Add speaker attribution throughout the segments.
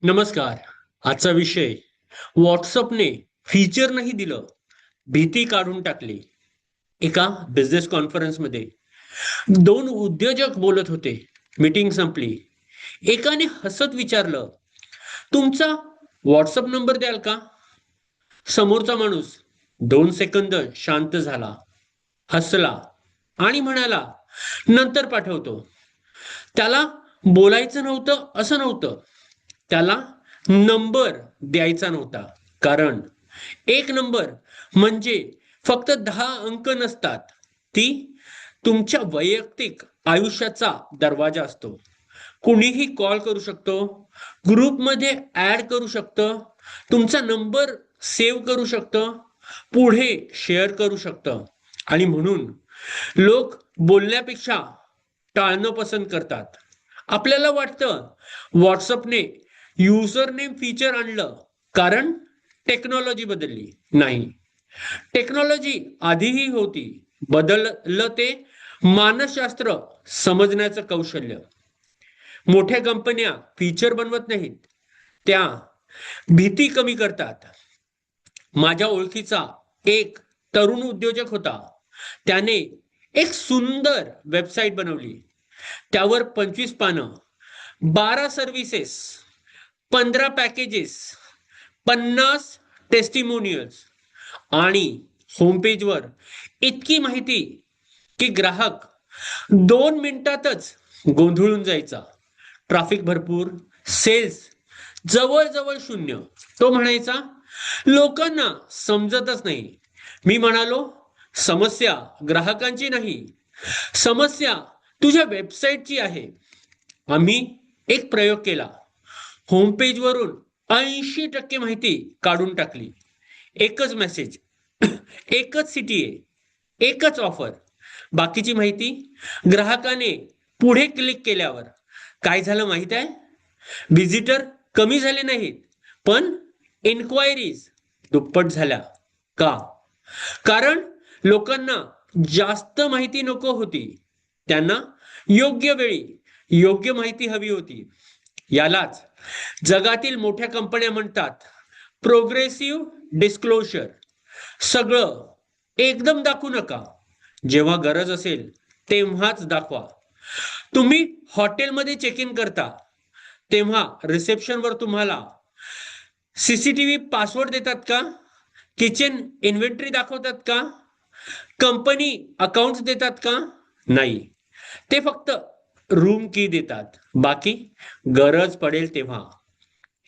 Speaker 1: नमस्कार. आजचा विषय व्हॉट्सअपने फीचर नाही दिलं, भीती काढून टाकली. एका बिझनेस कॉन्फरन्समध्ये दोन उद्योजक बोलत होते. मीटिंग संपली. एकाने हसत विचारलं, तुमचा व्हॉट्सअप नंबर द्याल का? समोरचा माणूस 2 सेकंद शांत झाला, हसला आणि म्हणाला, नंतर पाठवतो. त्याला बोलायचं नव्हतं असं नव्हतं, त्याला नंबर द्यायचा नव्हता. कारण एक नंबर म्हणजे फक्त 10 अंक नसतात. ती तुमच्या वैयक्तिक आयुष्याचा दरवाजा असतो. कुणीही कॉल करू शकतो, ग्रुपमध्ये ऍड करू शकतं, तुमचा नंबर सेव्ह करू शकतं, पुढे शेअर करू शकतं. आणि म्हणून लोक बोलण्यापेक्षा टाळणं पसंत करतात. आपल्याला वाटतं व्हॉट्सअपने युजर नेम फीचर आणलं कारण टेक्नॉलॉजी बदलली. नाही, टेक्नॉलॉजी आधीही होती. बदललं ते मानसशास्त्र, समजण्याचं कौशल्य. मोठ्या कंपन्या फीचर बनवत नाहीत, त्या भीती कमी करतात. माझ्या ओळखीचा एक तरुण उद्योजक होता. त्याने एक सुंदर वेबसाईट बनवली. त्यावर 25 पानं, 12 सर्व्हिसेस, 15 पॅकेजेस, 50 टेस्टिमोनियल्स आणि होम पेजवर इतकी माहिती की ग्राहक 2 मिनिटातच गोंधळून जायचा. ट्रॅफिक भरपूर, सेल्स जवळजवळ शून्य. तो म्हणायचा, लोकांना समजतच नाही. मी म्हणालो, समस्या ग्राहकांची नाही, समस्या तुझ्या वेबसाईटची आहे. आम्ही एक प्रयोग केला. होम पेजवरून 80% माहिती काढून टाकली. एकच मेसेज, एकच सिटी आहे, एकच ऑफर. बाकीची माहिती ग्राहकाने पुढे क्लिक केल्यावर काय झालं माहित आहे? व्हिजिटर कमी झाले नाहीत, पण इन्क्वायरीज दुप्पट झाल्या. का? कारण लोकांना जास्त माहिती नको होती, त्यांना योग्य वेळी योग्य माहिती हवी होती. यालाच जगातील मोठ्या कंपन्या म्हणतात प्रोग्रेसिव्ह डिस्क्लोजर. सगळं एकदम दाखवू नका, जेव्हा गरज असेल तेव्हाच दाखवा. तुम्ही हॉटेलमध्ये चेक इन करता तेव्हा रिसेप्शनवर तुम्हाला सीसीटीव्ही पासवर्ड देतात का? किचन इन्व्हेंटरी दाखवतात का? कंपनी अकाउंट्स देतात का? नाही, ते फक्त रूम की देतात. बाकी गरज पडेल तेव्हा.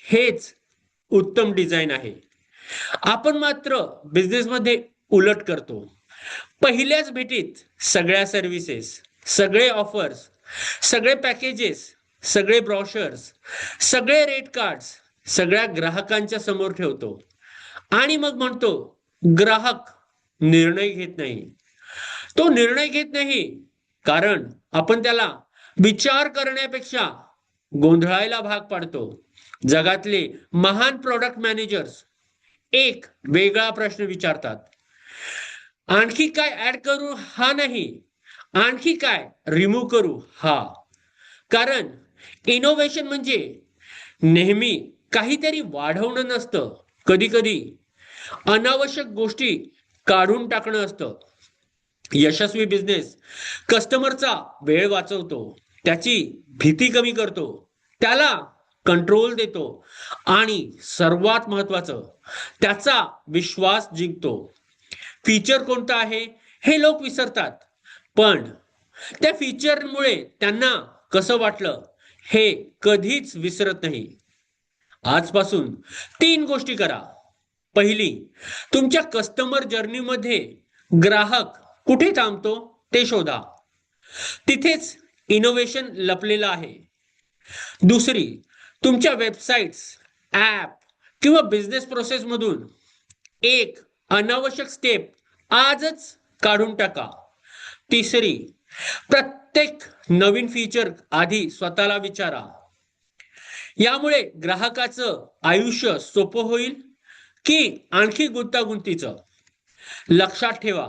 Speaker 1: हेच उत्तम डिझाईन आहे. आपण मात्र बिझनेसमध्ये उलट करतो. पहिल्याच भेटीत सगळ्या सर्व्हिसेस, सगळे ऑफर्स, सगळे पॅकेजेस, सगळे ब्रॉशर्स, सगळे रेट कार्ड्स सगळ्या ग्राहकांच्या समोर ठेवतो आणि मग म्हणतो, ग्राहक निर्णय घेत नाही. तो निर्णय घेत नाही कारण आपण त्याला विचार करण्यापेक्षा गोंधळायला भाग पाडतो. जगातले महान प्रॉडक्ट मॅनेजर्स एक वेगळा प्रश्न विचारतात. आणखी काय ऍड करू हा नाही, आणखी काय रिमूव्ह करू हा. कारण इनोव्हेशन म्हणजे नेहमी काहीतरी वाढवणं नसतं, कधी कधी अनावश्यक गोष्टी काढून टाकणं असतं. यशस्वी बिझनेस कस्टमरचा वेळ वाचवतो, त्याची भीती कमी करतो, त्याला कंट्रोल देतो आणि सर्वात महत्वाचं त्याचा विश्वास जिंकतो. फीचर कोणतं आहे हे लोक विसरतात, पण त्या फीचरमुळे त्यांना कसं वाटलं हे कधीच विसरत नाही. आजपासून 3 गोष्टी करा. पहिली, तुमच्या कस्टमर जर्नीमध्ये ग्राहक कुठे थांबतो ते शोधा. तिथेच इनोव्हेशन लपलेलं आहे. दुसरी, तुमच्या वेबसाईट्स, ॲप किंवा बिझनेस प्रोसेस मधून एक अनावश्यक स्टेप आजच काढून टाका. तिसरी, प्रत्येक नवीन फीचर आधी स्वतःला विचारा, यामुळे ग्राहकाचं आयुष्य सोपं होईल की आणखी गुंतागुंतीचं. लक्षात ठेवा,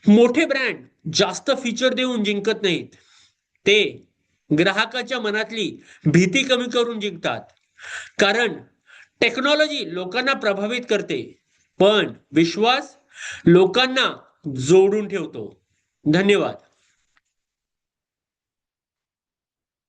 Speaker 1: मोठे ब्रँड जास्त फीचर देऊन जिंकत नाहीत, ते ग्राहकाच्या मनातली भीती कमी करून जिंकतात. कारण टेक्नॉलॉजी लोकांना प्रभावित करते, पण विश्वास लोकांना जोडून ठेवतो. धन्यवाद.